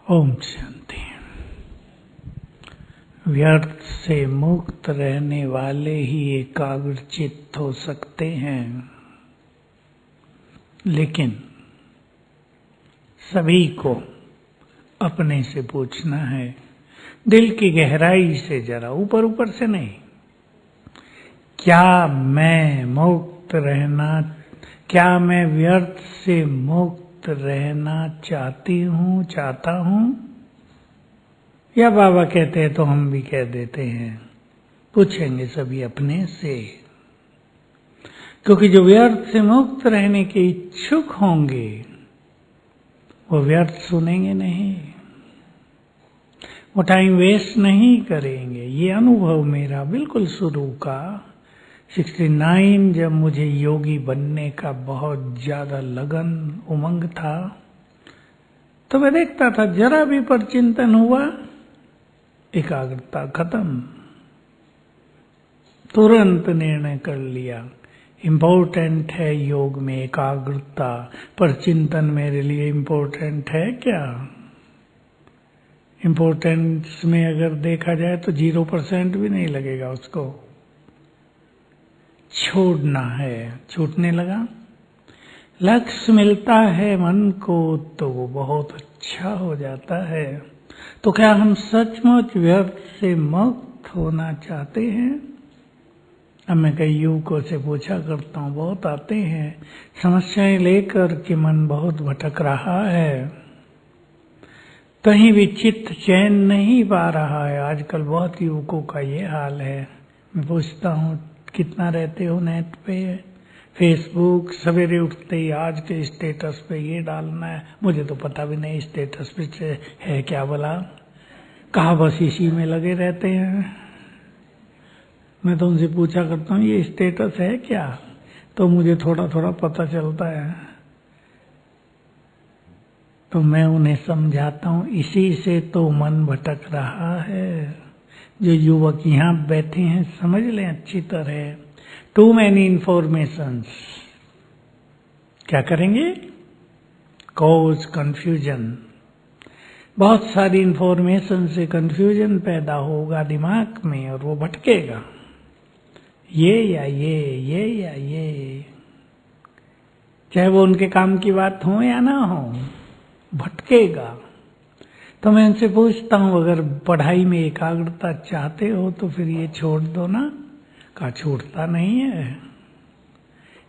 ओम शांति। व्यर्थ से मुक्त रहने वाले ही एकाग्र चित्त हो सकते हैं, लेकिन सभी को अपने से पूछना है, दिल की गहराई से, जरा ऊपर ऊपर से नहीं। क्या मैं व्यर्थ से मुक्त रहना चाहता हूँ? या बाबा कहते हैं तो हम भी कह देते हैं। पूछेंगे सभी अपने से, क्योंकि जो व्यर्थ से मुक्त रहने के इच्छुक होंगे वो व्यर्थ सुनेंगे नहीं, वो टाइम वेस्ट नहीं करेंगे। ये अनुभव मेरा बिल्कुल शुरू का 69, जब मुझे योगी बनने का बहुत ज्यादा लगन उमंग था, तो मैं देखता था जरा भी पर चिंतन हुआ, एकाग्रता खत्म। तुरंत निर्णय कर लिया, इम्पोर्टेंट है योग में एकाग्रता, पर चिंतन मेरे लिए इम्पोर्टेंट है क्या? इम्पोर्टेंस में अगर देखा जाए तो 0% भी नहीं लगेगा उसको। छोड़ना है, छूटने लगा। लक्ष्य मिलता है मन को तो वो बहुत अच्छा हो जाता है। तो क्या हम सचमुच व्यर्थ से मुक्त होना चाहते हैं? अब मैं कई युवकों से पूछा करता हूँ, बहुत आते हैं समस्याएं लेकर कि मन बहुत भटक रहा है, कहीं भी चित्त चैन नहीं पा रहा है। आजकल बहुत युवकों का ये हाल है। मैं पूछता हूँ, कितना रहते हो नेट पे, फेसबुक, सवेरे उठते ही आज के स्टेटस पे ये डालना है, मुझे तो पता भी नहीं स्टेटस पे है क्या भला, कहा बस इसी में लगे रहते हैं। मैं तो उनसे पूछा करता हूँ, ये स्टेटस है क्या? तो मुझे थोड़ा थोड़ा पता चलता है। तो मैं उन्हें समझाता हूँ, इसी से तो मन भटक रहा है। जो युवक यहाँ बैठे हैं समझ लें अच्छी तरह, टू मैनी इंफॉर्मेशंस क्या करेंगे? Cause confusion. बहुत सारी इंफॉर्मेशन से कंफ्यूजन पैदा होगा दिमाग में और वो भटकेगा, ये या ये, चाहे वो उनके काम की बात हो या ना हो, भटकेगा। तो मैं उनसे पूछता हूँ, अगर पढ़ाई में एकाग्रता चाहते हो तो फिर ये छोड़ दो ना। का छूटता नहीं है,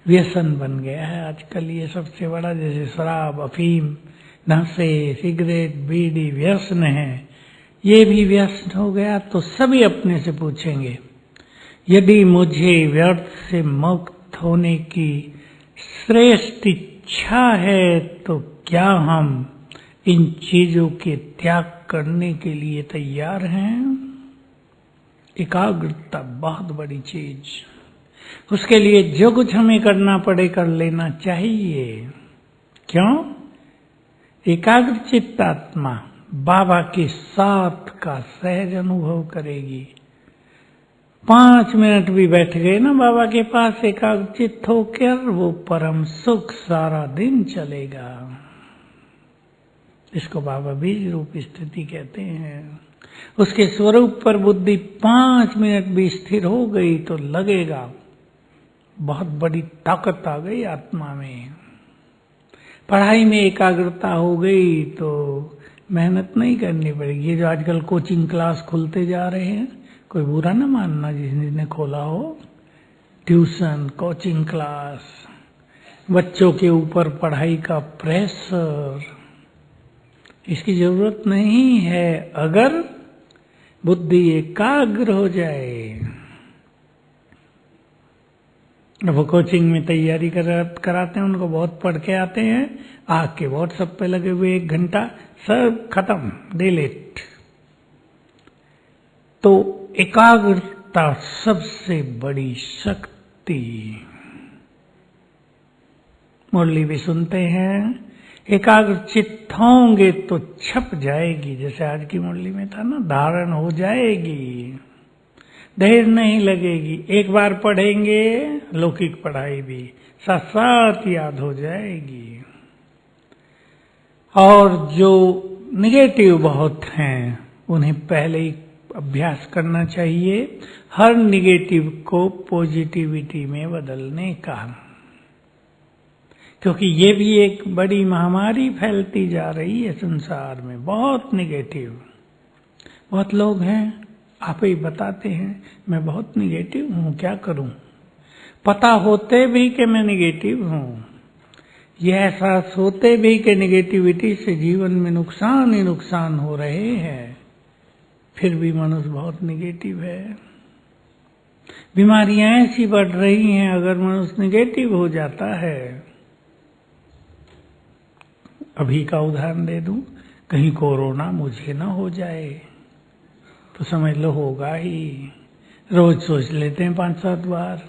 व्यसन बन गया है आजकल ये सबसे बड़ा। जैसे शराब, अफीम, नशे, सिगरेट, बीड़ी व्यसन है, ये भी व्यसन हो गया। तो सभी अपने से पूछेंगे, यदि मुझे व्यर्थ से मुक्त होने की श्रेष्ठ इच्छा है तो क्या हम इन चीजों के त्याग करने के लिए तैयार हैं? एकाग्रता बहुत बड़ी चीज, उसके लिए जो कुछ हमें करना पड़े कर लेना चाहिए। क्यों? एकाग्र चित्त आत्मा बाबा के साथ का सहज अनुभव करेगी। 5 मिनट भी बैठ गए ना बाबा के पास एकाग्र चित्त होकर, वो परम सुख सारा दिन चलेगा। इसको बाबा बीज रूप स्थिति कहते हैं। उसके स्वरूप पर बुद्धि 5 मिनट भी स्थिर हो गई तो लगेगा बहुत बड़ी ताकत आ गई आत्मा में। पढ़ाई में एकाग्रता हो गई तो मेहनत नहीं करनी पड़ेगी। ये जो आजकल कोचिंग क्लास खुलते जा रहे हैं, कोई बुरा ना मानना जिसने खोला हो, ट्यूशन, कोचिंग क्लास, बच्चों के ऊपर पढ़ाई का प्रेशर, इसकी जरूरत नहीं है। अगर बुद्धि एकाग्र हो जाए, वो कोचिंग में तैयारी कराते हैं, उनको बहुत पढ़ के आते हैं, आके व्हाट्सएप पे लगे हुए 1 घंटा, सब खत्म, डिलीट। तो एकाग्रता सबसे बड़ी शक्ति। मुरली भी सुनते हैं, एकाग्र चित्त होंगे तो छप जाएगी। जैसे आज की मुरली में था ना, धारण हो जाएगी, देर नहीं लगेगी। एक बार पढ़ेंगे, लौकिक पढ़ाई भी साथ साथ याद हो जाएगी। और जो निगेटिव बहुत हैं उन्हें पहले ही अभ्यास करना चाहिए हर निगेटिव को पॉजिटिविटी में बदलने का, क्योंकि ये भी एक बड़ी महामारी फैलती जा रही है संसार में। बहुत निगेटिव, बहुत लोग हैं आप ही बताते हैं मैं बहुत निगेटिव हूं, क्या करूं, पता होते भी कि मैं निगेटिव हूं, यह एहसास होते भी कि निगेटिविटी से जीवन में नुकसान ही नुकसान हो रहे हैं, फिर भी मनुष्य बहुत निगेटिव है। बीमारियां ऐसी बढ़ रही हैं, अगर मनुष्य निगेटिव हो जाता है, अभी का उदाहरण दे दूं, कहीं कोरोना मुझे ना हो जाए तो समझ लो होगा ही। रोज सोच लेते हैं 5-7 बार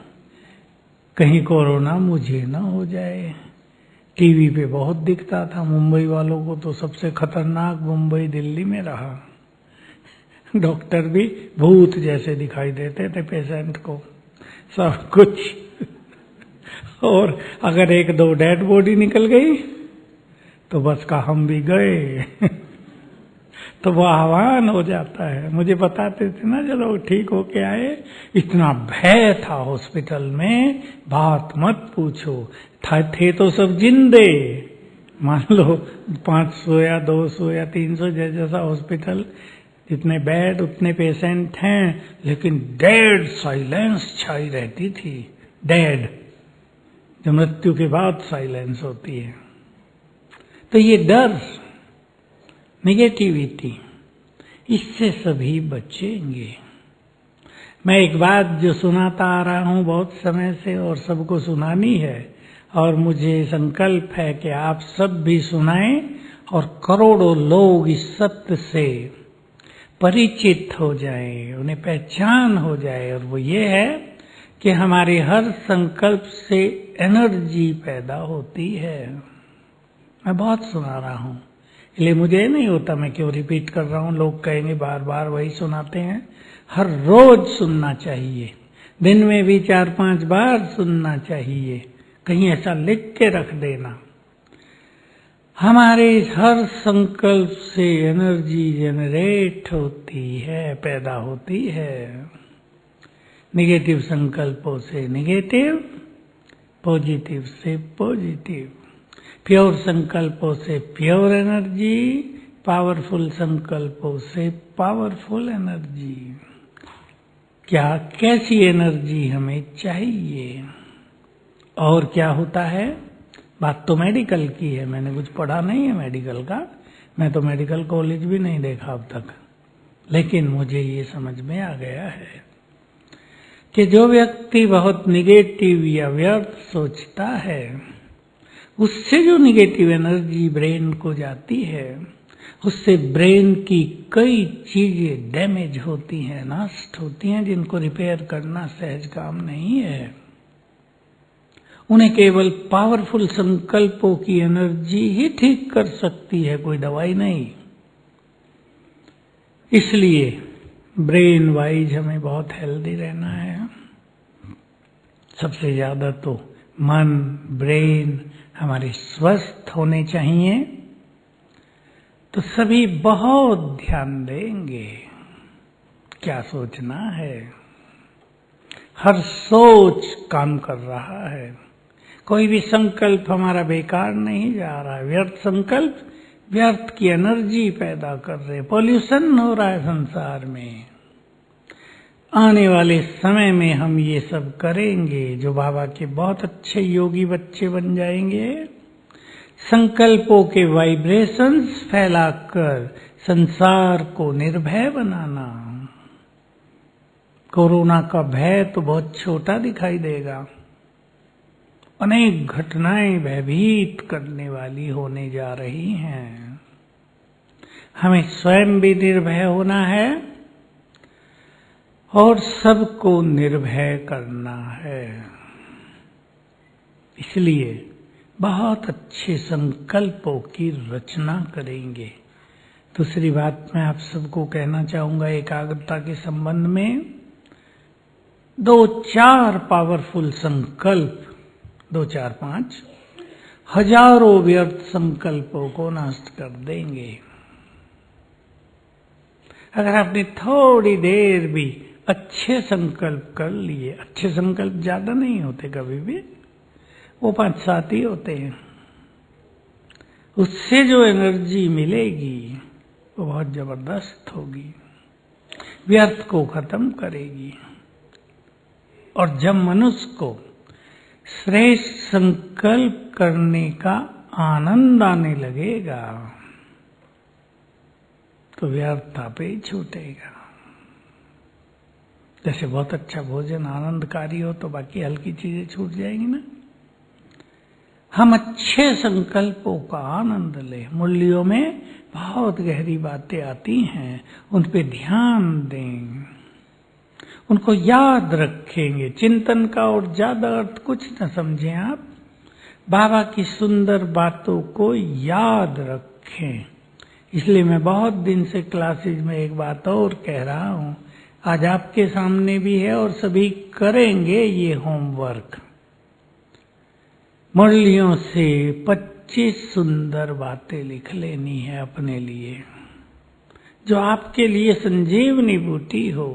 कहीं कोरोना मुझे ना हो जाए। टीवी पे बहुत दिखता था, मुंबई वालों को तो सबसे खतरनाक मुंबई दिल्ली में रहा। डॉक्टर भी भूत जैसे दिखाई देते थे पेशेंट को, सब कुछ। और अगर 1-2 डेड बॉडी निकल गई तो बस का हम भी गए। तो वो आह्वान हो जाता है। मुझे बताते थे ना जो लोग ठीक होके आए, इतना भय था हॉस्पिटल में, बात मत पूछो। थे तो सब जिंदे, मान लो 500 या 200 या 300 जैसा हॉस्पिटल, जितने बेड उतने पेशेंट हैं, लेकिन डेड साइलेंस छाई रहती थी। डेड, जो मृत्यु के बाद साइलेंस होती है। तो ये डर, नेगेटिविटी, इससे सभी बचेंगे। मैं एक बात जो सुनाता आ रहा हूं बहुत समय से और सबको सुनानी है, और मुझे संकल्प है कि आप सब भी सुनाएं और करोड़ों लोग इस सत्य से परिचित हो जाएं, उन्हें पहचान हो जाए। और वो ये है कि हमारे हर संकल्प से एनर्जी पैदा होती है। मैं बहुत सुना रहा हूं, इसलिए मुझे नहीं होता मैं क्यों रिपीट कर रहा हूं। लोग कहेंगे बार बार वही सुनाते हैं। हर रोज सुनना चाहिए, दिन में भी 4-5 बार सुनना चाहिए। कहीं ऐसा लिख के रख देना, हमारे हर संकल्प से एनर्जी जनरेट होती है, पैदा होती है। निगेटिव संकल्पों से निगेटिव, पॉजिटिव से पॉजिटिव, प्योर संकल्पों से प्योर एनर्जी, पावरफुल संकल्पों से पावरफुल एनर्जी। क्या कैसी एनर्जी हमें चाहिए और क्या होता है? बात तो मेडिकल की है, मैंने कुछ पढ़ा नहीं है मेडिकल का, मैं तो मेडिकल कॉलेज भी नहीं देखा अब तक, लेकिन मुझे ये समझ में आ गया है कि जो व्यक्ति बहुत निगेटिव या व्यर्थ सोचता है, उससे जो निगेटिव एनर्जी ब्रेन को जाती है, उससे ब्रेन की कई चीजें डैमेज होती हैं, नष्ट होती हैं, जिनको रिपेयर करना सहज काम नहीं है। उन्हें केवल पावरफुल संकल्पों की एनर्जी ही ठीक कर सकती है, कोई दवाई नहीं। इसलिए ब्रेन वाइज हमें बहुत हेल्दी रहना है। सबसे ज्यादा तो मन, ब्रेन हमारे स्वस्थ होने चाहिए, तो सभी बहुत ध्यान देंगे क्या सोचना है। हर सोच काम कर रहा है, कोई भी संकल्प हमारा बेकार नहीं जा रहा है। व्यर्थ संकल्प व्यर्थ की एनर्जी पैदा कर रहे, पॉल्यूशन हो रहा है संसार में। आने वाले समय में हम ये सब करेंगे, जो बाबा के बहुत अच्छे योगी बच्चे बन जाएंगे, संकल्पों के वाइब्रेशंस फैलाकर संसार को निर्भय बनाना। कोरोना का भय तो बहुत छोटा दिखाई देगा, अनेक घटनाएं भयभीत करने वाली होने जा रही हैं। हमें स्वयं भी निर्भय होना है और सबको निर्भय करना है। इसलिए बहुत अच्छे संकल्पों की रचना करेंगे। दूसरी बात मैं आप सबको कहना चाहूंगा एकाग्रता के संबंध में, 2-4 पावरफुल संकल्प, 2-4-5 हजारों व्यर्थ संकल्पों को नष्ट कर देंगे। अगर आपने थोड़ी देर भी अच्छे संकल्प कर लिए, अच्छे संकल्प ज्यादा नहीं होते कभी भी, वो 5-7 ही होते हैं, उससे जो एनर्जी मिलेगी वो बहुत जबरदस्त होगी, व्यर्थ को खत्म करेगी। और जब मनुष्य को श्रेष्ठ संकल्प करने का आनंद आने लगेगा तो व्यर्थ आपे ही छूटेगा। जैसे बहुत अच्छा भोजन आनंदकारी हो तो बाकी हल्की चीजें छूट जाएंगी ना। हम अच्छे संकल्पों का आनंद लें, मूल्यों में बहुत गहरी बातें आती हैं, उन पे ध्यान दें, उनको याद रखेंगे। चिंतन का और ज्यादा अर्थ कुछ न समझें आप, बाबा की सुंदर बातों को याद रखें। इसलिए मैं बहुत दिन से क्लासेज में एक बात और कह रहा हूं, आज आपके सामने भी है और सभी करेंगे ये होमवर्क। मुरलियों से 25 सुंदर बातें लिख लेनी है अपने लिए, जो आपके लिए संजीवनी बूटी हो,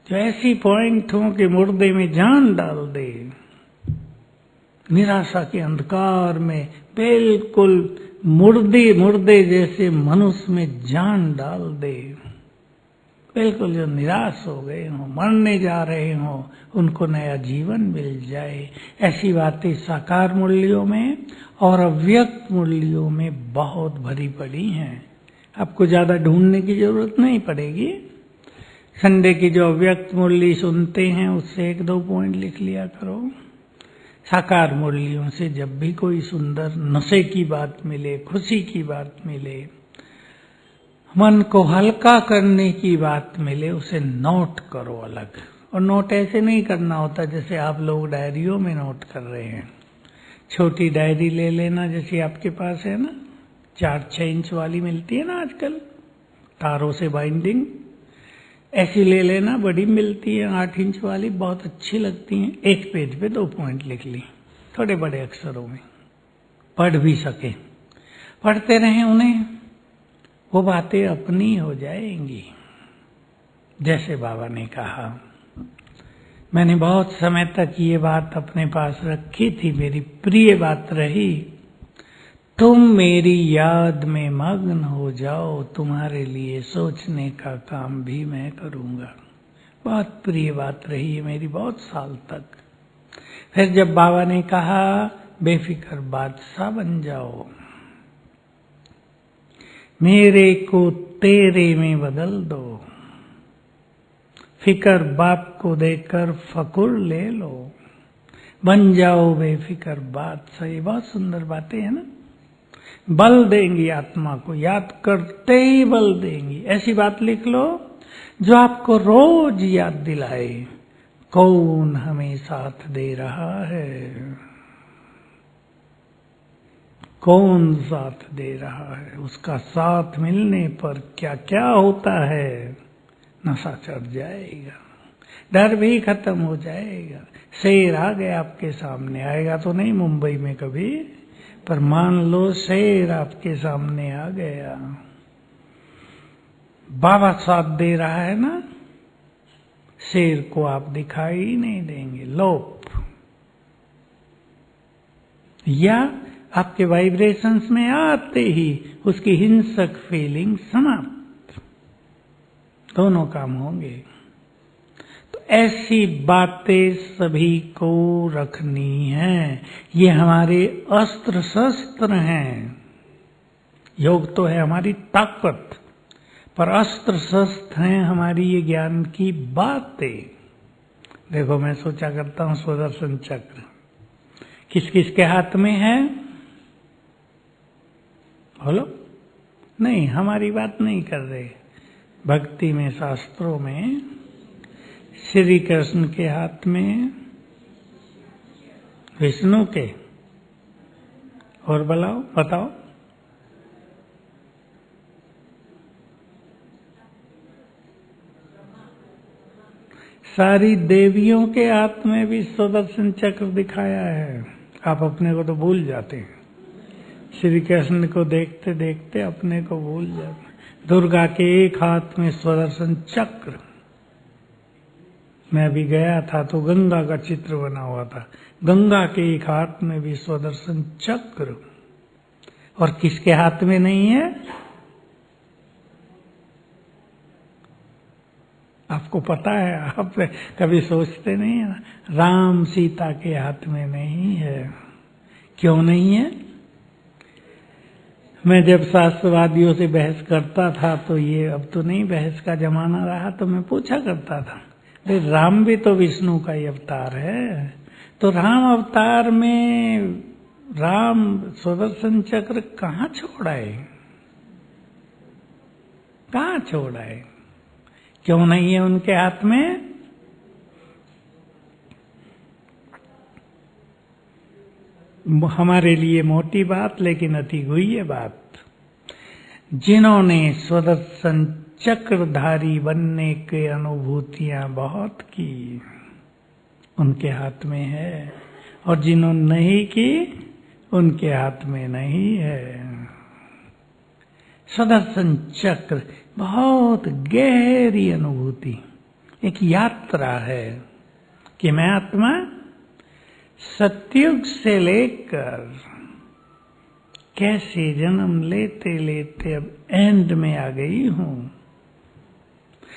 जो ऐसी पॉइंट हो कि मुर्दे में जान डाल दे, निराशा के अंधकार में बिल्कुल मुर्दे जैसे मनुष्य में जान डाल दे, बिल्कुल जो निराश हो गए हों, मरने जा रहे हों, उनको नया जीवन मिल जाए। ऐसी बातें साकार मूल्यों में और अव्यक्त मूल्यों में बहुत भरी पड़ी हैं, आपको ज्यादा ढूंढने की जरूरत नहीं पड़ेगी। संडे की जो अव्यक्त मूल्य सुनते हैं उससे 1-2 पॉइंट लिख लिया करो। साकार मूल्यों से जब भी कोई सुंदर नशे की बात मिले, खुशी की बात मिले, मन को हल्का करने की बात मिले, उसे नोट करो अलग। और नोट ऐसे नहीं करना होता जैसे आप लोग डायरियों में नोट कर रहे हैं। छोटी डायरी ले लेना, जैसे आपके पास है ना, 4-6 इंच वाली मिलती है ना आजकल, तारों से बाइंडिंग, ऐसी ले लेना। बड़ी मिलती है 8 इंच वाली, बहुत अच्छी लगती हैं। एक पेज पे 2 पॉइंट लिख ली, थोड़े बड़े अक्षरों में, पढ़ भी सके, पढ़ते रहें उन्हें, वो बातें अपनी हो जाएंगी। जैसे बाबा ने कहा, मैंने बहुत समय तक ये बात अपने पास रखी थी, मेरी प्रिय बात रही, तुम मेरी याद में मग्न हो जाओ, तुम्हारे लिए सोचने का काम भी मैं करूंगा। बहुत प्रिय बात रही है मेरी बहुत साल तक। फिर जब बाबा ने कहा बेफिक्र बादशाह बन जाओ, मेरे को तेरे में बदल दो, फिकर बाप को देकर फकुर ले लो, बन जाओ बेफिक्र बादशाह। ये बहुत सुंदर बातें हैं ना, बल देंगी आत्मा को, याद करते ही बल देंगी। ऐसी बात लिख लो जो आपको रोज याद दिलाए, कौन हमें साथ दे रहा है, कौन साथ दे रहा है, उसका साथ मिलने पर क्या क्या होता है। नशा चढ़ जाएगा, डर भी खत्म हो जाएगा। शेर आ गया आपके सामने, आएगा तो नहीं मुंबई में कभी, पर मान लो शेर आपके सामने आ गया, बाबा साथ दे रहा है ना, शेर को आप दिखाई ही नहीं देंगे, लोप। या आपके वाइब्रेशंस में आते ही उसकी हिंसक फीलिंग समाप्त, दोनों काम होंगे। तो ऐसी बातें सभी को रखनी हैं, ये हमारे अस्त्र शस्त्र हैं। योग तो है हमारी ताकत, पर अस्त्र शस्त्र हैं हमारी ये ज्ञान की बातें। देखो मैं सोचा करता हूं सुदर्शन चक्र किस किस के हाथ में है, बोलो। नहीं, हमारी बात नहीं कर रहे। भक्ति में, शास्त्रों में श्री कृष्ण के हाथ में, विष्णु के, और बताओ सारी देवियों के हाथ में भी सुदर्शन चक्र दिखाया है। आप अपने को तो भूल जाते हैं। श्री कृष्ण को देखते देखते अपने को भूल जाते। दुर्गा के एक हाथ में सुदर्शन चक्र। मैं अभी गया था तो गंगा का चित्र बना हुआ था, गंगा के एक हाथ में भी सुदर्शन चक्र, और किसके हाथ में नहीं है? आपको पता है, आप कभी सोचते नहीं है ना? राम सीता के हाथ में नहीं है। क्यों नहीं है? मैं जब शास्त्रवादियों से बहस करता था तो ये अब तो नहीं बहस का जमाना रहा, तो मैं पूछा करता था, राम भी तो विष्णु का ही अवतार है, तो राम अवतार में राम सुदर्शन चक्र कहाँ छोड़ाए? कहाँ छोड़ाए? क्यों नहीं है उनके हाथ में? हमारे लिए मोटी बात लेकिन अति गुह्य बात। जिन्होंने सुदर्शन चक्रधारी बनने के अनुभूतियां बहुत की, उनके हाथ में है, और जिन्होंने नहीं की उनके हाथ में नहीं है। सुदर्शन चक्र बहुत गहरी अनुभूति, एक यात्रा है कि मैं आत्मा सतयुग से लेकर कैसे जन्म लेते लेते अब एंड में आ गई हूं।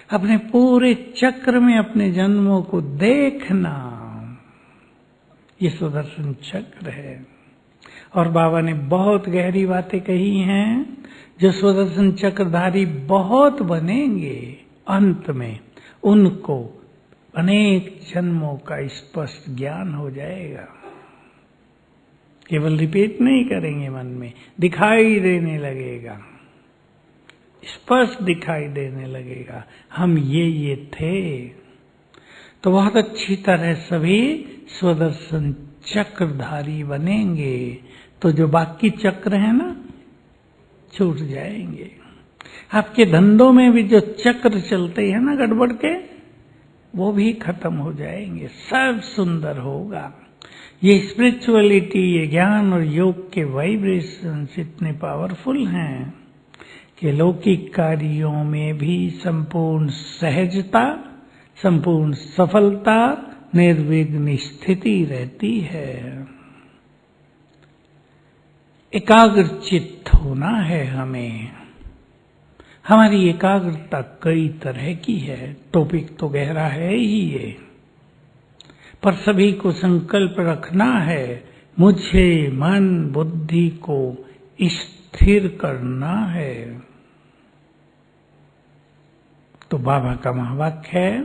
अपने पूरे चक्र में अपने जन्मों को देखना, ये सुदर्शन चक्र है। और बाबा ने बहुत गहरी बातें कही हैं। जो सुदर्शन चक्रधारी बहुत बनेंगे अंत में, उनको अनेक जन्मों का स्पष्ट ज्ञान हो जाएगा। केवल रिपीट नहीं करेंगे, मन में दिखाई देने लगेगा, स्पष्ट दिखाई देने लगेगा, हम ये थे। तो बहुत अच्छी तरह सभी सुदर्शन चक्रधारी बनेंगे, तो जो बाकी चक्र है ना, छूट जाएंगे। आपके धंधों में भी जो चक्र चलते हैं ना गड़बड़ के, वो भी खत्म हो जाएंगे, सब सुंदर होगा। ये स्पिरिचुअलिटी, ये ज्ञान और योग के वाइब्रेशंस इतने पावरफुल हैं कि लौकिक कार्यों में भी संपूर्ण सहजता, संपूर्ण सफलता, निर्विघ्न स्थिति रहती है। एकाग्र चित्त होना है हमें। हमारी एकाग्रता कई तरह की है, टॉपिक तो गहरा है ही ये, पर सभी को संकल्प रखना है, मुझे मन बुद्धि को स्थिर करना है। तो बाबा का महावाक्य है,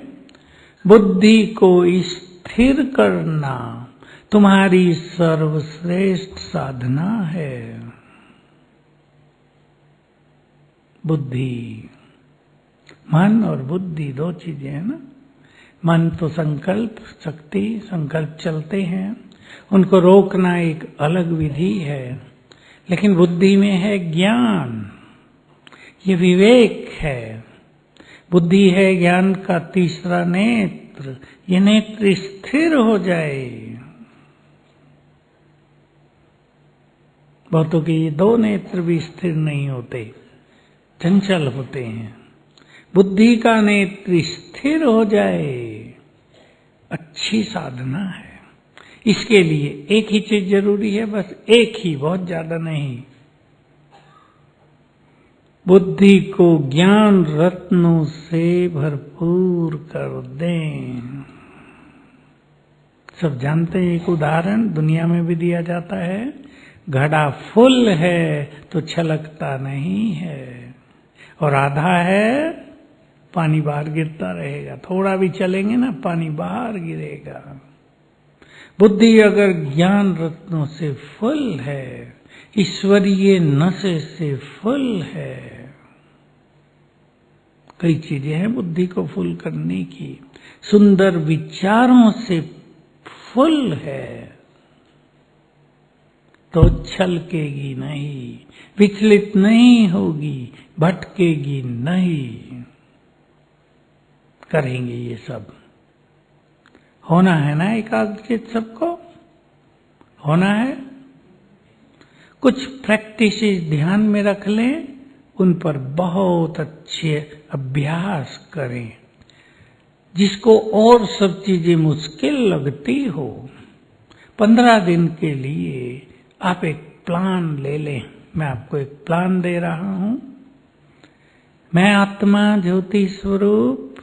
बुद्धि को स्थिर करना तुम्हारी सर्वश्रेष्ठ साधना है। बुद्धि, मन और बुद्धि दो चीजें हैं ना। मन तो संकल्प शक्ति, संकल्प चलते हैं, उनको रोकना एक अलग विधि है, लेकिन बुद्धि में है ज्ञान, ये विवेक है। बुद्धि है ज्ञान का तीसरा नेत्र, ये नेत्र स्थिर हो जाए। बहुतों के ये दो नेत्र भी स्थिर नहीं होते, चंचल होते हैं। बुद्धि का नेत्र स्थिर हो जाए, अच्छी साधना है। इसके लिए एक ही चीज जरूरी है, बस एक ही, बहुत ज्यादा नहीं। बुद्धि को ज्ञान रत्नों से भरपूर कर दें। सब जानते हैं, एक उदाहरण दुनिया में भी दिया जाता है, घड़ा फुल है तो छलकता नहीं है, और आधा है पानी बाहर गिरता रहेगा। थोड़ा भी चलेंगे ना, पानी बाहर गिरेगा। बुद्धि अगर ज्ञान रत्नों से फुल है, ईश्वरीय नशे से फुल है, कई चीजें हैं बुद्धि को फुल करने की, सुंदर विचारों से फुल है, तो छलकेगी नहीं, विचलित नहीं होगी, भटकेगी नहीं। करेंगे ये सब, होना है ना एकाग्रचित, सबको होना है। कुछ प्रैक्टिस ध्यान में रख लें, उन पर बहुत अच्छे अभ्यास करें। जिसको और सब चीजें मुश्किल लगती हो, 15 दिन के लिए आप एक प्लान ले लें। मैं आपको एक प्लान दे रहा हूं। मैं आत्मा ज्योति स्वरूप,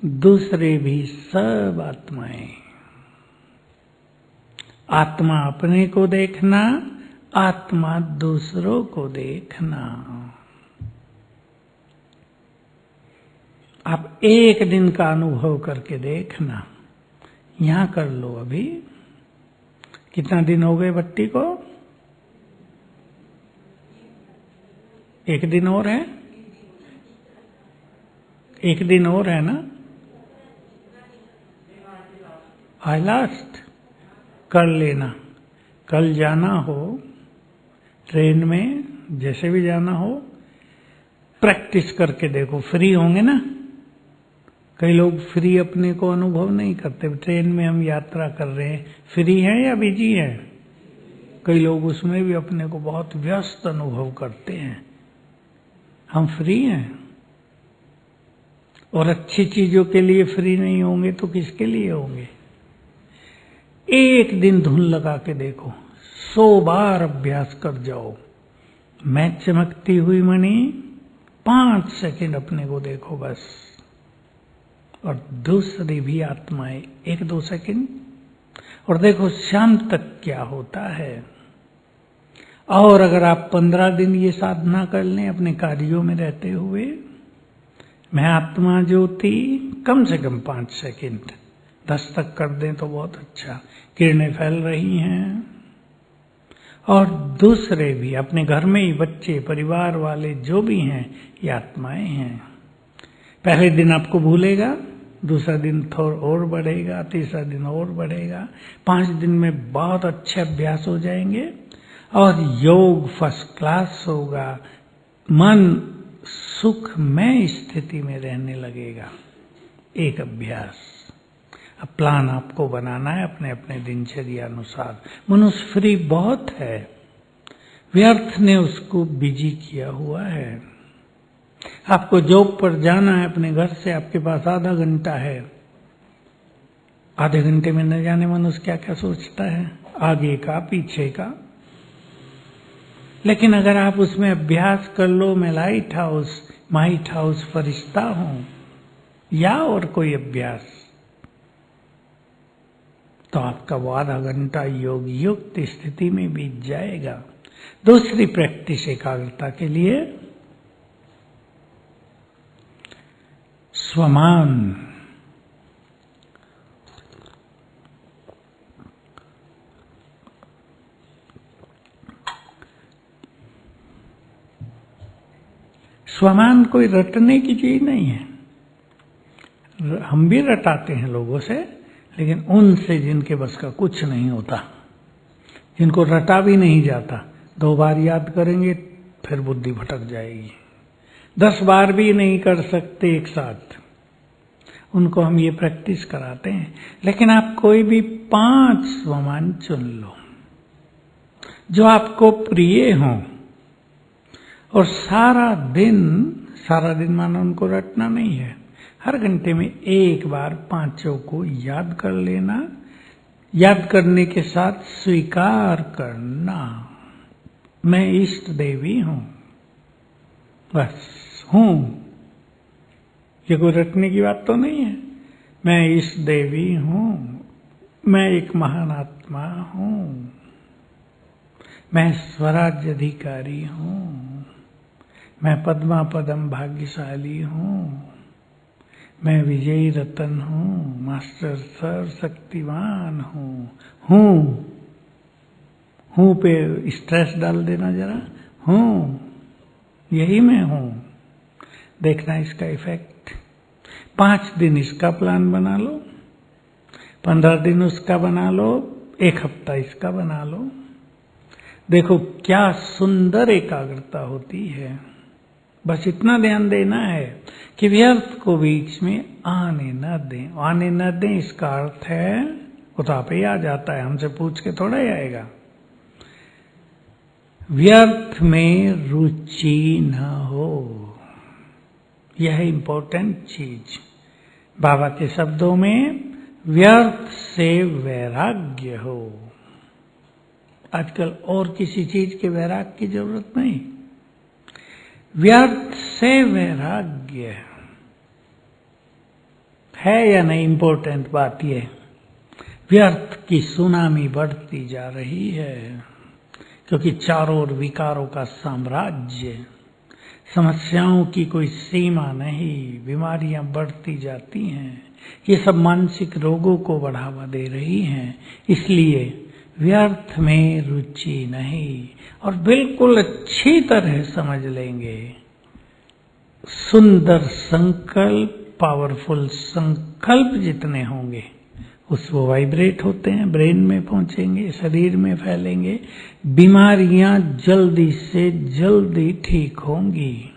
दूसरे भी सब आत्माएं। आत्मा अपने को देखना, आत्मा दूसरों को देखना। आप एक दिन का अनुभव करके देखना। यहां कर लो। अभी कितना दिन हो गए बट्टी को? एक दिन और है, एक दिन और है ना? आज लास्ट कर लेना। कल जाना हो ट्रेन में, जैसे भी जाना हो, प्रैक्टिस करके देखो। फ्री होंगे ना? कई लोग फ्री अपने को अनुभव नहीं करते। ट्रेन में हम यात्रा कर रहे हैं, फ्री है या बिजी है? कई लोग उसमें भी अपने को बहुत व्यस्त अनुभव करते हैं। हम फ्री हैं। और अच्छी चीजों के लिए फ्री नहीं होंगे तो किसके लिए होंगे? एक दिन धुन लगा के देखो, 100 बार अभ्यास कर जाओ। मैं चमकती हुई मणि, 5 सेकंड अपने को देखो बस। और दूसरी भी आत्माएं 1-2 सेकंड, और देखो शाम तक क्या होता है। और अगर आप 15 दिन ये साधना कर लें अपने कार्यों में रहते हुए, मैं आत्मा ज्योति, कम से कम 5 सेकंड, 10 तक कर दें तो बहुत अच्छा। किरणें फैल रही हैं। और दूसरे भी अपने घर में ही, बच्चे, परिवार वाले जो भी हैं, ये आत्माएं हैं। पहले दिन आपको भूलेगा, दूसरा दिन थोड़ा और बढ़ेगा, तीसरा दिन और बढ़ेगा। 5 दिन में बहुत अच्छे अभ्यास हो जाएंगे और योग फर्स्ट क्लास होगा। मन सुखमय स्थिति में रहने लगेगा। एक अभ्यास। अब प्लान आपको बनाना है अपने अपने दिनचर्या अनुसार। मनुष्य फ्री बहुत है, व्यर्थ ने उसको बिजी किया हुआ है। आपको जॉब पर जाना है, अपने घर से आपके पास आधा घंटा है। आधे घंटे में न जाने मनुष्य क्या क्या सोचता है, आगे का पीछे का। लेकिन अगर आप उसमें अभ्यास कर लो, मैं माइट हाउस फरिश्ता हूं, या और कोई अभ्यास, तो आपका वो आधा घंटा योग युक्त स्थिति में बीत जाएगा। दूसरी प्रैक्टिस एकाग्रता के लिए, स्वमान। स्वमान कोई रटने की चीज नहीं है। हम भी रटाते हैं लोगों से, लेकिन उनसे जिनके बस का कुछ नहीं होता, जिनको रटा भी नहीं जाता, 2 बार याद करेंगे फिर बुद्धि भटक जाएगी। 10 बार भी नहीं कर सकते एक साथ, उनको हम ये प्रैक्टिस कराते हैं। लेकिन आप कोई भी 5 स्वमान चुन लो जो आपको प्रिय हो, और सारा दिन मानो उनको रटना नहीं है। हर घंटे में एक बार 5 को याद कर लेना। याद करने के साथ स्वीकार करना, मैं इष्ट देवी हूं, बस हूं। ये कोई रटने की बात तो नहीं है। मैं इष्ट देवी हूं, मैं एक महान आत्मा हूं, मैं स्वराज्य अधिकारी हूं, मैं पद्मा पदम भाग्यशाली हूं, मैं विजयी रतन हूं, मास्टर सर्वशक्तिमान हूं। पे स्ट्रेस डाल देना जरा, हूं, यही मैं हूं। देखना इसका इफेक्ट। 5 दिन इसका प्लान बना लो, 15 दिन उसका बना लो, 1 हफ्ता इसका बना लो। देखो क्या सुंदर एकाग्रता होती है। बस इतना ध्यान देना है कि व्यर्थ को बीच में आने न दें। आने न दें इसका अर्थ है, वो तो आप ही आ जाता है, हमसे पूछ के थोड़ा ही आएगा। व्यर्थ में रुचि न हो। यह इंपॉर्टेंट चीज। बाबा के शब्दों में व्यर्थ से वैराग्य हो। आजकल और किसी चीज के वैराग्य की जरूरत नहीं, व्यर्थ से वैराग्य है या नहीं। इंपॉर्टेंट बात यह, व्यर्थ की सुनामी बढ़ती जा रही है क्योंकि चारों ओर विकारों का साम्राज्य, समस्याओं की कोई सीमा नहीं, बीमारियां बढ़ती जाती हैं। ये सब मानसिक रोगों को बढ़ावा दे रही हैं। इसलिए व्यर्थ में रुचि नहीं। और बिल्कुल अच्छी तरह समझ लेंगे, सुंदर संकल्प, पावरफुल संकल्प जितने होंगे वो वाइब्रेट होते हैं, ब्रेन में पहुंचेंगे, शरीर में फैलेंगे, बीमारियां जल्दी से जल्दी ठीक होंगी।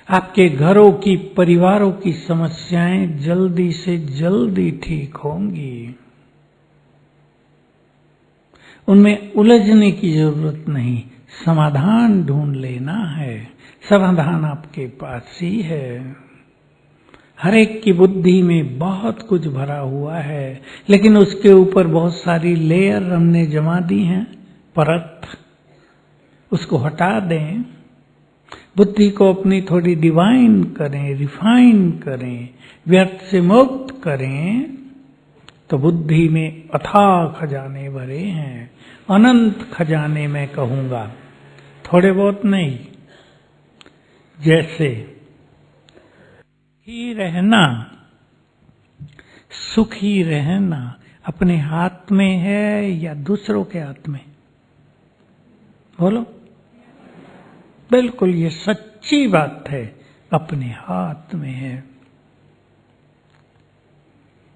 आपके घरों की, परिवारों की समस्याएं जल्दी से जल्दी ठीक होंगी। उनमें उलझने की जरूरत नहीं, समाधान ढूंढ लेना है। समाधान आपके पास ही है। हर एक की बुद्धि में बहुत कुछ भरा हुआ है, लेकिन उसके ऊपर बहुत सारी लेयर हमने जमा दी हैं, परत। उसको हटा दें, बुद्धि को अपनी थोड़ी डिवाइन करें, रिफाइन करें, व्यर्थ से मुक्त करें, तो बुद्धि में अथाह खजाने भरे हैं। अनंत खजाने मैं कहूंगा, थोड़े बहुत नहीं। जैसे ही रहना, सुखी रहना अपने हाथ में है या दूसरों के हाथ में? बोलो। बिल्कुल ये सच्ची बात है, अपने हाथ में है।